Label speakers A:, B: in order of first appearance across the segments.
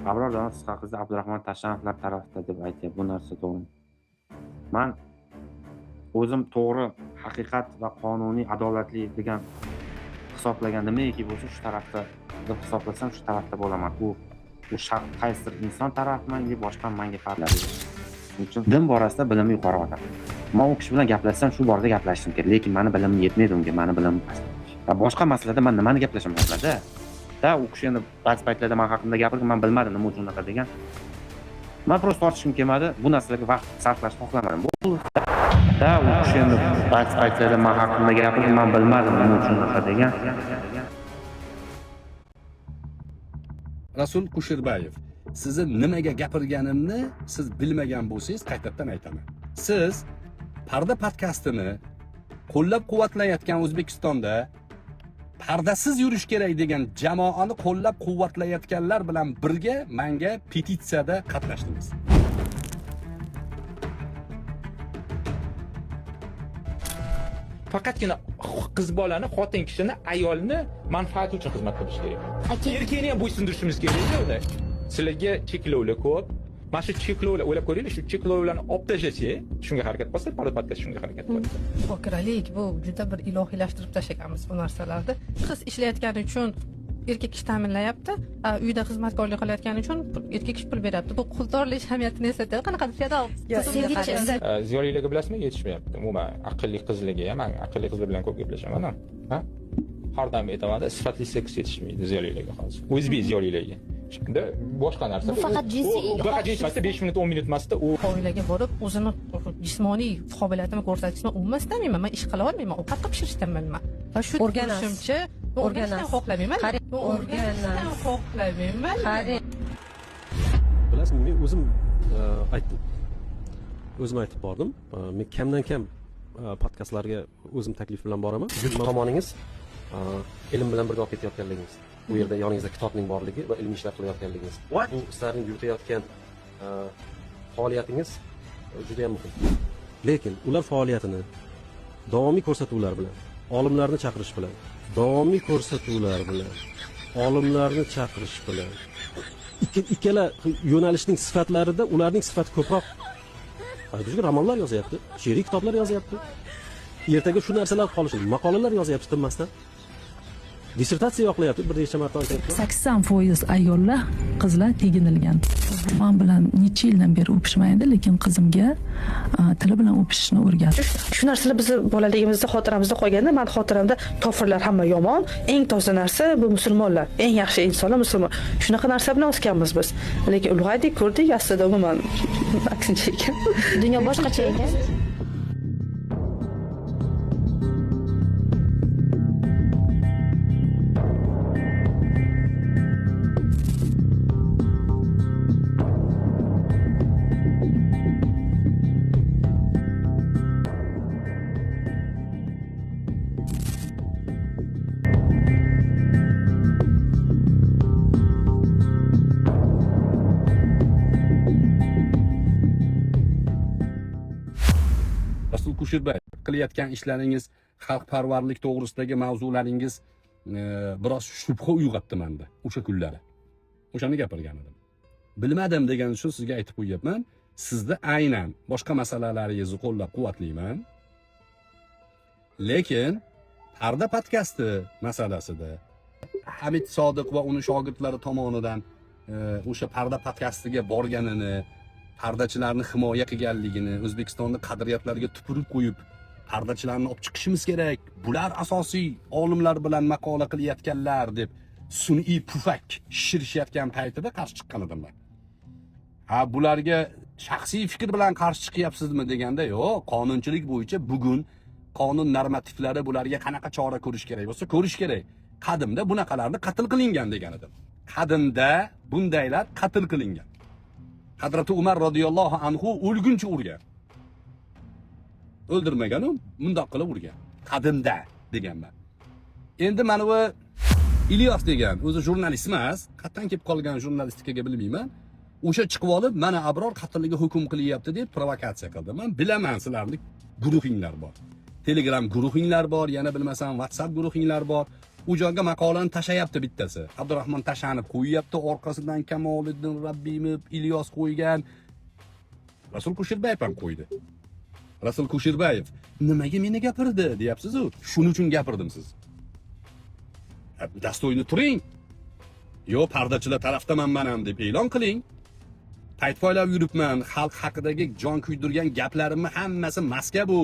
A: Abror davlat qizi Abdurahmon Tashanovlar tarafda deb aytyapti. Bu narsa to'g'ri. Men o'zim to'g'ri, haqiqat va qonuniy, adolatli degan hisoblagan nimaiki bo'lsa shu tarafda deb hisoblasam shu tarafda bo'laman. U qaysidir inson tarafman yo boshqa menga farqlari yo'q. Shuning uchun din borasida bilimim yuqori odam. Men u kishi bilan gaplashsam shu borada gaplashishim kerak, lekin meni bilimim yetmaydi unga, meni bilimim past. Va boshqa masalada men nimani gaplashaman hozirda? Da u kishi endi ba'zi paytlarda men haqimda gapirgan, men bilmadim nima uchun unaqa degan. Men prosta tortishim kelmadi, bu narsalarga vaqt sarflashni xohlamadim. Da u kishi endi ba'zi paytlarda men haqimda gapirgan, men bilmadim nima uchun unaqa degan.
B: Rasul Kusherbayev, sizni nimaga gapirganimni siz bilmagan bo'lsangiz qaytadan aytaman. Siz Parda podkastini qo'llab-quvvatlayotgan O'zbekistonda pardasiz yurish kerak degan jamoani qo'llab-quvvatlayotganlar bilan birga menga petitsiyada qatnashdingiz.
C: Faqatgina qiz bolani, xotin kishini, ayolni manfaati uchun xizmat qilish kerak. Erkakni ham bo'ysundirishimiz kerak-da. Sizlarga cheklovlar ko'p. Mana shu cheklovlar o'ylab ko'ringlar, shu cheklovlarni olib tashlasak, shunga harakat qilsa, Parda podkast shunga harakat qiladi.
D: Fokiralik bu juda bir ilohiylashtirib tashlaganmiz bu narsalarni. Qiz ishlayotgani uchun erkak kishi ta'minlayapti, uyda xizmatkorlik qilayotgani uchun erkak kishi pul beryapti. Bu quldorlik ahamiyatini eslatadi. Qanaqadir feodal
C: ziyolilarga bilasizmi, yetishmayapti. Umuman aqlli qizlarga ham, aqlli qizlar bilan ko'p gaplashaman. Ha? Har doim aytaman, sifatli seks yetishmaydi ziyolilarga hozir. O'zbek ziyolilarga. Shunda boshqa narsa.
E: Bu faqat jinsiy.
C: Faqat jinsiy emasda 5 minut 10 minut emasda u
D: oilaga borib o'zini jismoniy qobiliyatini ko'rsatishni umuman istayman. Men ish qila olmayman, ovqat qilib pishirishni bilmayman. Va shu o'rganishimcha o'rganishni xohlamayman. O'rganishni xohlamayman.
F: Bilasizmi, men o'zim aytdim. O'zim aytib bordim. Men kamdan kam podkastlarga o'zim taklif bilan boraman. Tomoningiz ilm bilan birga olib ketayotganligingiz. Bu yerda yoningizda kitobning borligi va ilmiy ishlar qilayotganligingiz. Bu sizlarning yuritayotgan faoliyatingiz juda ham muhim. Lekin ular faoliyatini davomiy ko'rsatuvlar bilan, olimlarni chaqirish bilan, davomiy ko'rsatuvlar bilan, olimlarni chaqirish bilan ikkala yo'nalishning sifatlarida ularning sifati ko'proq. Aytishga romanlar yozyapti, she'riy kitoblar yozyapti. Ertaga shu narsalar qolishi, maqolalar yozyapti tinmasdan. Dissertatsiya yoqlayapti, bir necha marta aytayapti.
G: 80% ayollar, qizlar teginilgan. Men bilan necha yildan beri o'pishmaydi, lekin qizimga tili bilan o'pishishni o'rgatdi.
H: Shu narsalar bizni bolaligimizda xotiramizda qolganda, men xotiramda kofirlar hamma yomon, eng toza narsa bu musulmonlar, eng yaxshi insonlar musulmon. Shunaqa narsa bilan o'sganmiz biz. Lekin ulg'aydik, ko'rdik, aslida umuman aksincha ekan.
E: Dunyo boshqacha ekan.
B: Rasul Kusherbayev, qilayotgan ishlaringiz, xalqparvarlik to'g'risidagi mavzularingiz biroz shubha uyg'otdi menda o'sha kunlari. O'shani gapirgan edim. Bilmadim degan uchun sizga aytib qo'yapman. Sizni aynan boshqa masalalaringizni qo'llab-quvvatlayman. Lekin Parda podkasti masalasida Hamid Sodiq va uning shogirdlari tomonidan o'sha Parda podkastiga borganini, pardachilarni himoya qilganligini, O'zbekistonda qadriyatlariga tupurib qo'yib, pardachilarni olib chiqishimiz kerak. Bular asosiy olimlar bilan maqola qilayotganlar deb sun'iy pufak shirishayotgan paytida qarshi chiqqan edim men. Ha, bularga shaxsiy fikr bilan qarshi chiqyapsizmi deganda, yo'q, qonunchilik bo'yicha bugun qonun normativlari bularga qanaqa chora ko'rish kerak bo'lsa, ko'rish kerak. Qadimda bunaqalarni qatl qilingan degan edim. Qadimda bundaylar qatl qilingan. Hazrati Umar radhiyallohu anhu o'lguncha urgan. O'ldirmagan u, mundoq qilib urgan. Qadimda deganman. Endi mana bu Ilyos degan, o'zi jurnalist emas, qatdan kelib qolgan jurnalistikaga bilmayman. O'sha chiqib olib, mana Abror qatlga hukm qilyapti deb provokatsiya qildi. Men bilaman, sizlarning guruhinglar bor. Telegram guruhinglar bor, yana bilmasam WhatsApp guruhinglar bor. u joyga maqolani tashlayapti bittasi. Abdurahmon tashanib qo'yyapti, orqasidan Kamoliddin Rabbimov, Ilyos qo'ygan. Rasul Kusherbayev ham qo'ydi. Rasul Kusherbayev nimaga meni gapirdi deyapsiz-ku? Shuning uchun gapirdim siz. Dastoyni turing. Yo, pardachilar tarafdaman men ham deb e'lon qiling. Payt poylab yuribman, xalq haqidagi jon kuydirgan gaplarimni hammasi maska bu.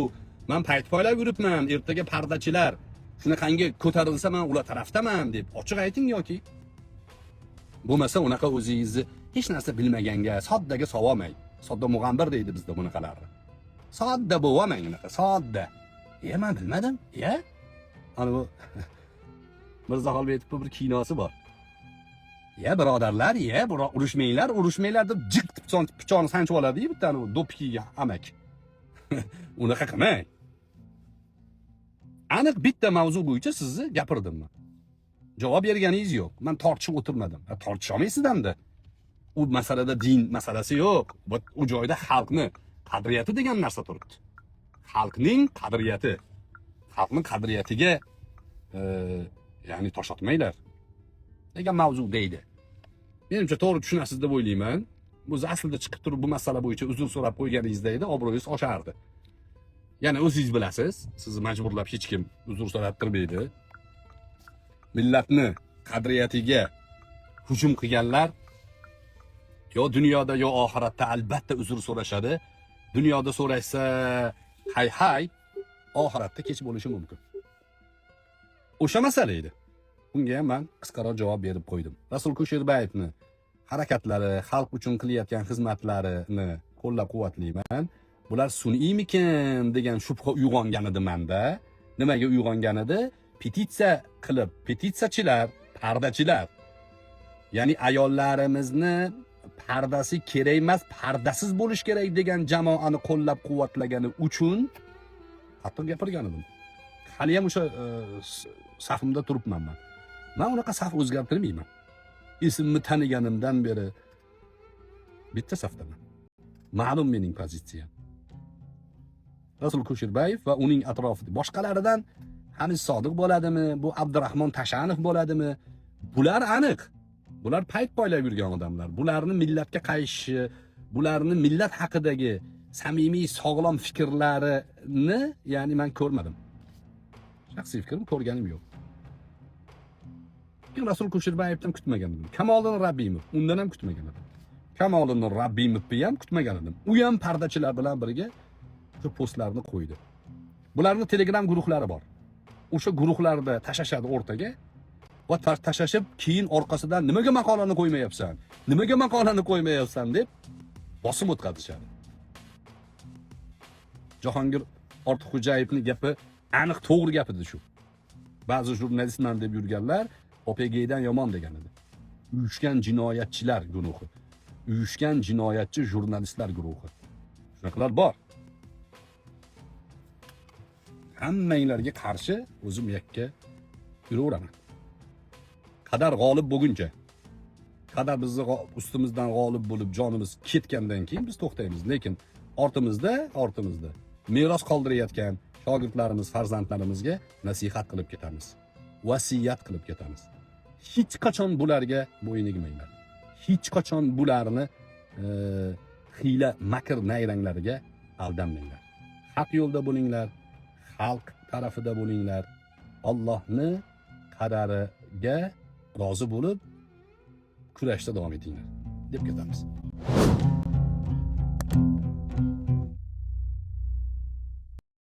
B: Men payt poylab yuribman, ertaga pardachilar shunaqangi ko'tarilsa men ular tarafdaman deb ochiq ayting yoki. Bo'lmasa unaqa o'zingizni hech narsa bilmaganga, soddaga savolmang. Sodda mug'ambir deydi bizda bunaqalarni. Sodda bo'lmang unaqa, sodda. Men bilmadim. Ana bu Mirzo Xolbetovning bir kinosi bor. Birodarlar, urushmanglar deb jiq pichoqni sanchib oladi-yu bittani do'ppiga amak. Unaqa qilmang. Aniq bitta mavzu bo'yicha sizni gapirdim men. Javob berganingiz yo'q. Men tortishib o'tirmadim. Tortisha olmaysizda. U masalada din masalasi yo'q. U joyda xalqni qadriyati degan narsa turibdi. Xalqning qadriyati. Xalqning qadriyatiga ya'ni tosh otmanglar degan mavzu deydi. Menimcha to'g'ri tushunasiz deb o'ylayman. Bu aslida chiqib turib bu masala bo'yicha uzr so'rab qo'yganingizda edi, obro'yingiz oshardi. Ya'ni o'zingiz bilasiz, sizni majburlab hech kim uzr so'rab turmaydi. Millatni qadriyatiga hujum qilganlar yo dunyoda yo oxiratda albatta uzr so'rashadi. Dunyoda so'rashsa hay, oxiratda kech bo'lishi mumkin. O'sha masala edi. Bunga ham men qisqaroq javob berib qo'ydim. Rasul Kusherbayevni harakatlari, xalq uchun qilayotgan xizmatlarini qo'llab-quvvatlayman. Bular sun'iymikin degan shubha uyg'ongan edi menda. Nimaga uyg'ongan edi? Petitsiya qilib, petitsiyachilar, pardachilar, ya'ni ayollarimizni pardasi kerak emas, pardasiz bo'lish kerak degan jamoani qo'llab-quvvatlagani uchun hatto gapirgan edim. Hali ham o'sha safimda turibman men. Men unaqa saf o'zgartirmayman. Ismimni taniganimdan beri bitta safdaman. Ma'lum mening pozitsiyam. Rasul Kusherbayev va uning atrofida boshqalaridan Hamis Sodiq bo'ladimi, bu Abdurahmon Tashanov bo'ladimi? Bular aniq. Bular payt poylab yurgan odamlar. Bularni millatga qaytishi, bularni millat haqidagi samimiy, sog'lom fikrlarini, ya'ni men ko'rmadim. Shaxsiy fikrim ko'rganim yo'q. Rasul Kusherbayevdan kutmagan edim. Kamoliddin Rabbimov undan ham kutmagan edim. Kamoliddin Rabbimovni ham kutmagan edim. U ham pardachilar bilan birga shu postlarni qo'ydi. Bularning Telegram guruhlari bor. O'sha guruhlarda tashashadi o'rtaga va tashashib keyin orqasidan nimaga maqolani qo'ymayapsan? Nimaga maqolani qo'ymayapsan deb bosim o'tkazishadi. Jahongir Ortiqxo'jayevning gapi aniq to'g'ri gap edi shu. Ba'zi jurnalistman deb yurganlar OPGdan yomon degan edi. Uyushgan jinoyatchilar guruhi, uyushgan jinoyatchi jurnalistlar guruhi. Shunaqalar bor. Hammanglarga qarshi o'zim yakka yuraveraman. Qadar g'olib bo'lguncha, qadar bizni ustimizdan g'olib bo'lib jonimiz ketgandan keyin biz to'xtaymiz. Lekin ortimizda meros qoldirayotgan shogirdlarimiz, farzandlarimizga nasihat qilib ketamiz. Vasiyat qilib ketamiz. Hech qachon bularga bo'yin egmanglar. Hech qachon bularni hiyla, makr nayranglariga aldanmanglar. Haq yo'lda bo'linglar, xalq tarafida bo'linglar. Allohni qadariga rozi bo'lib kurashda davom etinglar deb ketamiz.